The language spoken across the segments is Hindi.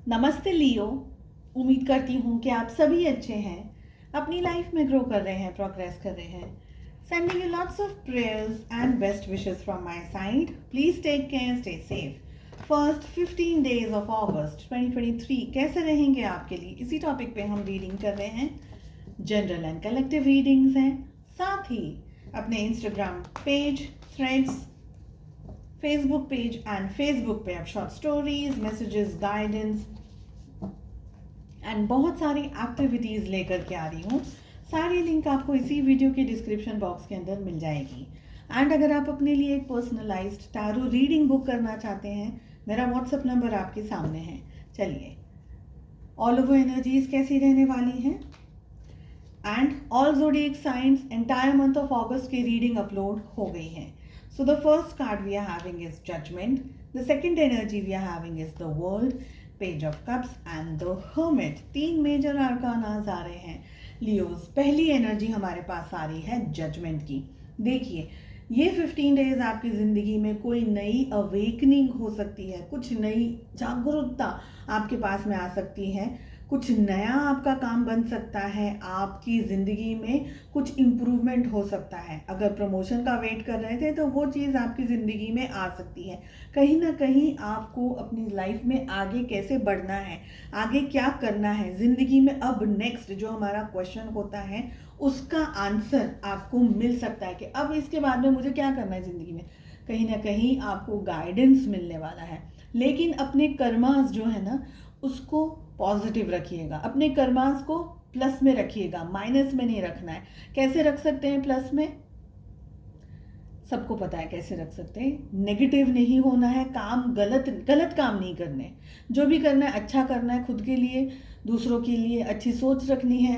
नमस्ते लियो। उम्मीद करती हूँ कि आप सभी अच्छे हैं, अपनी लाइफ में ग्रो कर रहे हैं, प्रोग्रेस कर रहे हैं। Sending you lots of prayers and best wishes from my side. Please take care, stay safe. First 15 days of August 2023 कैसे रहेंगे आपके लिए, इसी टॉपिक पे हम रीडिंग कर रहे हैं। जनरल एंड कलेक्टिव रीडिंग्स हैं, साथ ही अपने Instagram page, threads, Facebook page and Facebook पे आप short stories, messages, guidance and बहुत सारी एक्टिविटीज़ लेकर के आ रही हूँ। सारी लिंक आपको इसी वीडियो के डिस्क्रिप्शन बॉक्स के अंदर मिल जाएगी। एंड अगर आप अपने लिए एक पर्सनलाइज्ड टैरो रीडिंग बुक करना चाहते हैं, मेरा व्हाट्सएप नंबर आपके सामने है। चलिए, ऑल ओवर एनर्जीज कैसी रहने वाली हैं and all zodiac science entire month of अगस्त की रीडिंग अपलोड हो गई है। So the first card we are having is Judgment. The second energy we are having is the World, Page of Cups and the Hermit. 3 major आर्कानास आ रहे हैं लियोज। पहली एनर्जी हमारे पास आ रही है जजमेंट की। देखिए, ये 15 डेज आपकी ज़िंदगी में कोई नई अवेकनिंग हो सकती है, कुछ नई जागरूकता आपके पास में आ सकती है, कुछ नया आपका काम बन सकता है, आपकी ज़िंदगी में कुछ इम्प्रूवमेंट हो सकता है। अगर प्रमोशन का वेट कर रहे थे तो वो चीज़ आपकी ज़िंदगी में आ सकती है। कहीं ना कहीं आपको अपनी लाइफ में आगे कैसे बढ़ना है, आगे क्या करना है ज़िंदगी में, अब नेक्स्ट जो हमारा क्वेश्चन होता है उसका आंसर आपको मिल सकता है कि अब इसके बाद में मुझे क्या करना है ज़िंदगी में। कहीं ना कहीं आपको गाइडेंस मिलने वाला है। लेकिन अपने कर्मास जो है ना, उसको पॉजिटिव रखिएगा, अपने कर्मास को प्लस में रखिएगा, माइनस में नहीं रखना है। कैसे रख सकते हैं प्लस में? सबको पता है कैसे रख सकते हैं। नेगेटिव नहीं होना है, काम गलत काम नहीं करने। जो भी करना है अच्छा करना है, खुद के लिए, दूसरों के लिए अच्छी सोच रखनी है,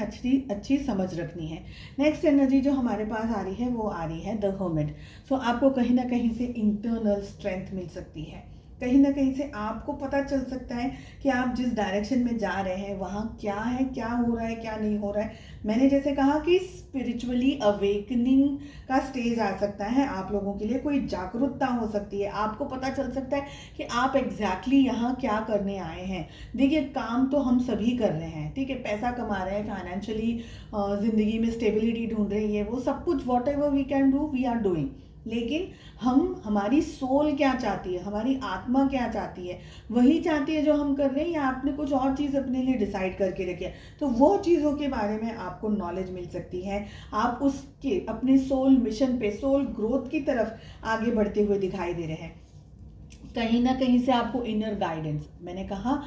अच्छी समझ रखनी है। नेक्स्ट एनर्जी जो हमारे पास आ रही है वो आ रही है द हर्मिट। सो आपको कहीं ना कहीं से इंटरनल स्ट्रेंथ मिल सकती है। कहीं ना कहीं से आपको पता चल सकता है कि आप जिस डायरेक्शन में जा रहे हैं वहाँ क्या है, क्या हो रहा है, क्या नहीं हो रहा है। मैंने जैसे कहा कि स्पिरिचुअली अवेकनिंग का स्टेज आ सकता है आप लोगों के लिए, कोई जागरूकता हो सकती है, आपको पता चल सकता है कि आप एग्जैक्टली यहाँ क्या करने आए हैं। देखिए, काम तो हम सभी कर रहे हैं, ठीक है, पैसा कमा रहे हैं, फाइनेंशियली ज़िंदगी में स्टेबिलिटी ढूंढ रही है, वो सब कुछ whatever we can do we are doing. लेकिन हमारी सोल क्या चाहती है, हमारी आत्मा क्या चाहती है, वही चाहती है जो हम कर रहे हैं, या आपने कुछ और चीज़ अपने लिए डिसाइड करके रखी है, तो वो चीज़ों के बारे में आपको नॉलेज मिल सकती है। आप उसके अपने सोल मिशन पे, सोल ग्रोथ की तरफ आगे बढ़ते हुए दिखाई दे रहे हैं। कहीं ना कहीं से आपको इनर गाइडेंस, मैंने कहा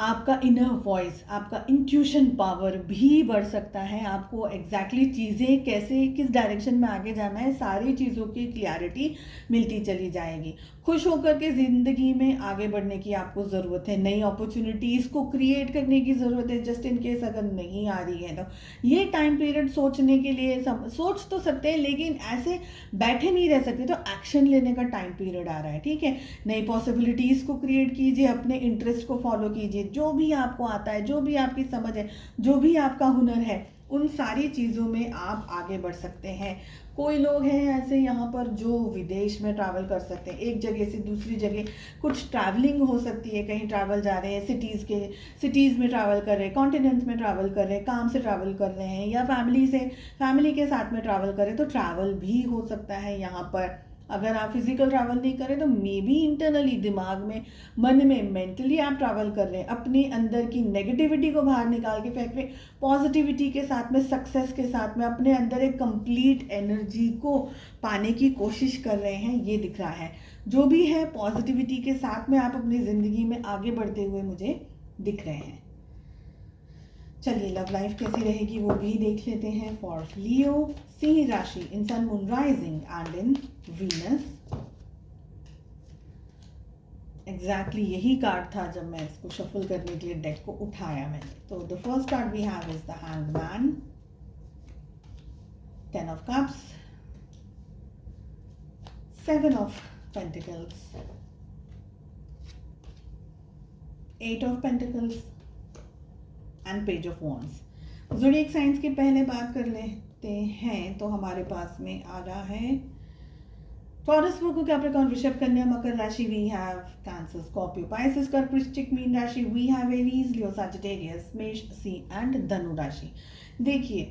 आपका इनर वॉइस, आपका इंट्यूशन पावर भी बढ़ सकता है। आपको एग्जैक्टली चीज़ें कैसे, किस डायरेक्शन में आगे जाना है, सारी चीज़ों की क्लियरिटी मिलती चली जाएगी। खुश होकर के ज़िंदगी में आगे बढ़ने की आपको ज़रूरत है। नई अपॉर्चुनिटीज़ को क्रिएट करने की ज़रूरत है, जस्ट इन केस अगर नहीं आ रही है तो ये टाइम पीरियड सोचने के लिए, सोच तो सकते हैं लेकिन ऐसे बैठे नहीं रह सकते, तो एक्शन लेने का टाइम पीरियड आ रहा है, ठीक है। नई पॉसिबिलिटीज़ को क्रिएट कीजिए, अपने इंटरेस्ट को फॉलो कीजिए, जो भी आपको आता है, जो भी आपकी समझ है, जो भी आपका हुनर है, उन सारी चीज़ों में आप आगे बढ़ सकते हैं। कोई लोग हैं ऐसे यहाँ पर जो विदेश में ट्रैवल कर सकते हैं, एक जगह से दूसरी जगह कुछ ट्रैवलिंग हो सकती है, कहीं ट्रैवल जा रहे हैं, सिटीज़ में ट्रैवल कर रहे हैं, कॉन्टिनेंट्स में ट्रैवल कर रहे हैं, काम से ट्रैवल कर रहे हैं, या फैमिली के साथ में ट्रैवल कर रहे हैं, तो ट्रैवल भी हो सकता है यहाँ पर। अगर आप फिजिकल ट्रैवल नहीं करें तो मे बी इंटरनली, दिमाग में, मन में, मेंटली आप ट्रैवल कर रहे हैं, अपने अंदर की नेगेटिविटी को बाहर निकाल के फेंक रहे, पॉजिटिविटी के साथ में, सक्सेस के साथ में, अपने अंदर एक कंप्लीट एनर्जी को पाने की कोशिश कर रहे हैं, ये दिख रहा है। जो भी है, पॉजिटिविटी के साथ में आप अपनी ज़िंदगी में आगे बढ़ते हुए मुझे दिख रहे हैं। चलिए, लव लाइफ कैसी रहेगी वो भी देख लेते हैं। फॉर लियो, सिंह राशि, in sun moon rising and in Venus. Exactly यही कार्ड था जब मैं इसको शफल करने के लिए डेक को उठाया मैंने। तो the first card we have is the hanged man, 10 of cups, 7 of pentacles, 8 of pentacles and page of wands. Zodiac science की पहले बात कर लेते हैं तो हमारे पास में आ रहा है Taurus, Virgo, Capricorn, Rishabh, Kanya, Makar राशि we have Cancer, Scorpio, Pisces, Kark, Wrishchik, mean राशि we have Aries, Leo, Sagittarius, मेष, सिंह एंड धनु राशि। देखिए,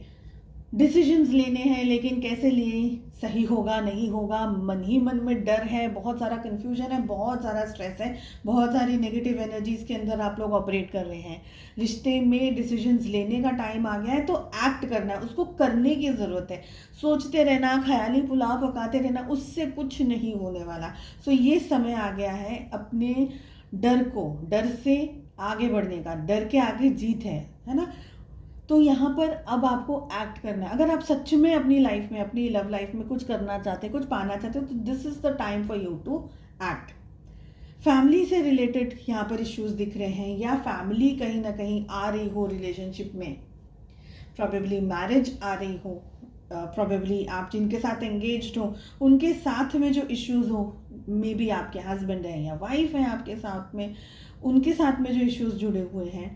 डिसीजंस लेने हैं, लेकिन कैसे लें, सही होगा नहीं होगा, मन ही मन में डर है, बहुत सारा कन्फ्यूजन है, बहुत सारा स्ट्रेस है, बहुत सारी नेगेटिव एनर्जीज के अंदर आप लोग ऑपरेट कर रहे हैं। रिश्ते में डिसीजंस लेने का टाइम आ गया है, तो एक्ट करना है, उसको करने की ज़रूरत है। सोचते रहना, ख्याली पुलाव पकाते रहना, उससे कुछ नहीं होने वाला। सो ये समय आ गया है अपने डर से आगे बढ़ने का, डर के आगे जीत है ना। तो यहाँ पर अब आपको एक्ट करना है। अगर आप सच में अपनी लाइफ में, अपनी लव लाइफ में कुछ करना चाहते हैं, कुछ पाना चाहते हो, तो this is the time for you to act. Family से रिलेटेड यहाँ पर इश्यूज दिख रहे हैं, या फैमिली कहीं ना कहीं आ रही हो रिलेशनशिप में, प्रॉबेबली मैरिज आ रही हो, प्रॉबेबली आप जिनके साथ एंगेज्ड हो उनके साथ में जो इश्यूज हो, मे बी आपके हस्बैंड हैं या वाइफ हैं आपके साथ में, उनके साथ में जो इश्यूज जुड़े हुए हैं।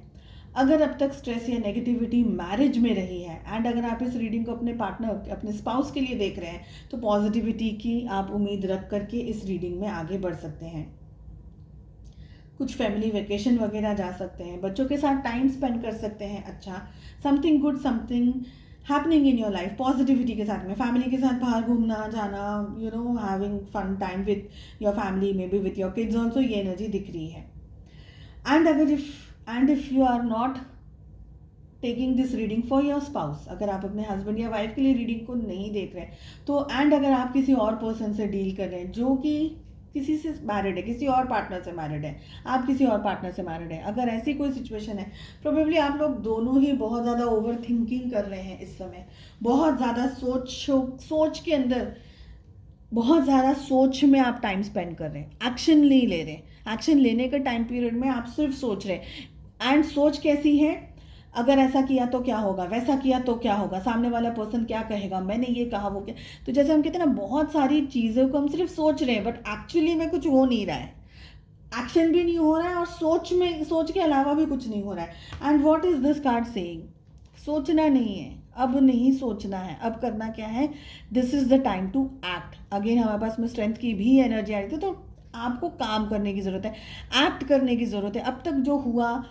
अगर अब तक स्ट्रेस या नेगेटिविटी मैरिज में रही है, एंड अगर आप इस रीडिंग को अपने पार्टनर, अपने स्पाउस के लिए देख रहे हैं, तो पॉजिटिविटी की आप उम्मीद रख करके इस रीडिंग में आगे बढ़ सकते हैं। कुछ फैमिली वेकेशन वगैरह जा सकते हैं, बच्चों के साथ टाइम स्पेंड कर सकते हैं। अच्छा, something good, something happening in your life, positivity के साथ में फैमिली के साथ बाहर घूमना जाना, you know, having fun time with your family, maybe with your kids also, ये एनर्जी दिख रही है। And if you are not taking this reading for your spouse, अगर आप अपने हस्बैंड या वाइफ के लिए रीडिंग को नहीं देख रहे, तो एंड अगर आप किसी और पर्सन से डील कर रहे हैं जो कि किसी से मैरिड है, किसी और पार्टनर से मैरिड है, आप किसी और पार्टनर से मैरिड है, अगर ऐसी कोई सिचुएशन है, प्रोबेबली आप लोग दोनों ही बहुत ज़्यादा ओवर थिंकिंग कर रहे हैं इस समय, बहुत ज़्यादा सोच के अंदर, बहुत ज़्यादा सोच में आप टाइम स्पेंड कर रहे हैं, एक्शन नहीं ले रहे। एक्शन लेने के टाइम पीरियड में आप सिर्फ सोच रहे हैं। एंड सोच कैसी है, अगर ऐसा किया तो क्या होगा, वैसा किया तो क्या होगा, सामने वाला पर्सन क्या कहेगा, मैंने ये कहा वो क्या। तो जैसे हम कहते हैं ना, बहुत सारी चीज़ों को हम सिर्फ सोच रहे हैं, बट एक्चुअली में कुछ हो नहीं रहा है, एक्शन भी नहीं हो रहा है, और सोच के अलावा भी कुछ नहीं हो रहा है। And what is this card saying, सोचना नहीं है, अब नहीं सोचना है, अब करना क्या है, this is the time to act. Again हमारे पास में स्ट्रेंथ की भी एनर्जी आ रही थी, तो आपको काम करने की ज़रूरत है, एक्ट करने की ज़रूरत है। अब तक जो हुआ,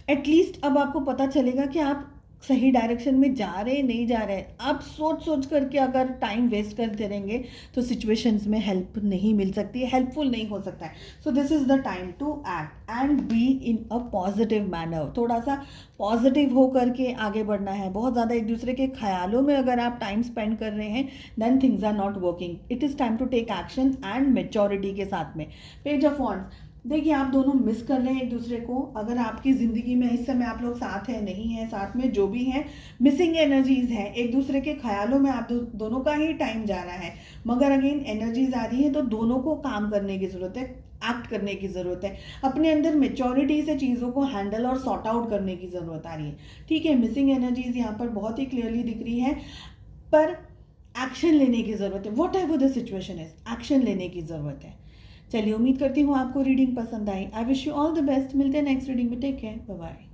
एटलीस्ट अब आपको पता चलेगा कि आप सही डायरेक्शन में जा रहे नहीं जा रहे। आप सोच करके अगर टाइम वेस्ट करते रहेंगे तो सिचुएशंस में हेल्प नहीं मिल सकती है, हेल्पफुल नहीं हो सकता है। So this is the time to act and be in a positive manner. थोड़ा सा पॉजिटिव हो करके आगे बढ़ना है। बहुत ज़्यादा एक दूसरे के ख्यालों में अगर आप टाइम स्पेंड कर रहे हैं, then things are not working. It is time to take action and maturity के साथ में। पेज ऑफ वॉन्ड्स, देखिए आप दोनों मिस कर रहे हैं एक दूसरे को। अगर आपकी ज़िंदगी में इस समय आप लोग साथ हैं, नहीं हैं, साथ में जो भी हैं, मिसिंग एनर्जीज़ हैं, एक दूसरे के ख्यालों में आप दोनों का ही टाइम जा रहा है। मगर अगेन एनर्जीज आ रही है, तो दोनों को काम करने की ज़रूरत है, एक्ट करने की ज़रूरत है, अपने अंदर मेच्योरिटी से चीज़ों को हैंडल और सॉर्ट आउट करने की ज़रूरत आ रही है। ठीक है, मिसिंग एनर्जीज यहाँ पर बहुत ही क्लियरली दिख रही है, पर एक्शन लेने की ज़रूरत है। What ever the situation is, action लेने की ज़रूरत है। चलिए, उम्मीद करती हूँ आपको रीडिंग पसंद आई। I wish you all the best. मिलते हैं नेक्स्ट रीडिंग में। Take care, bye bye.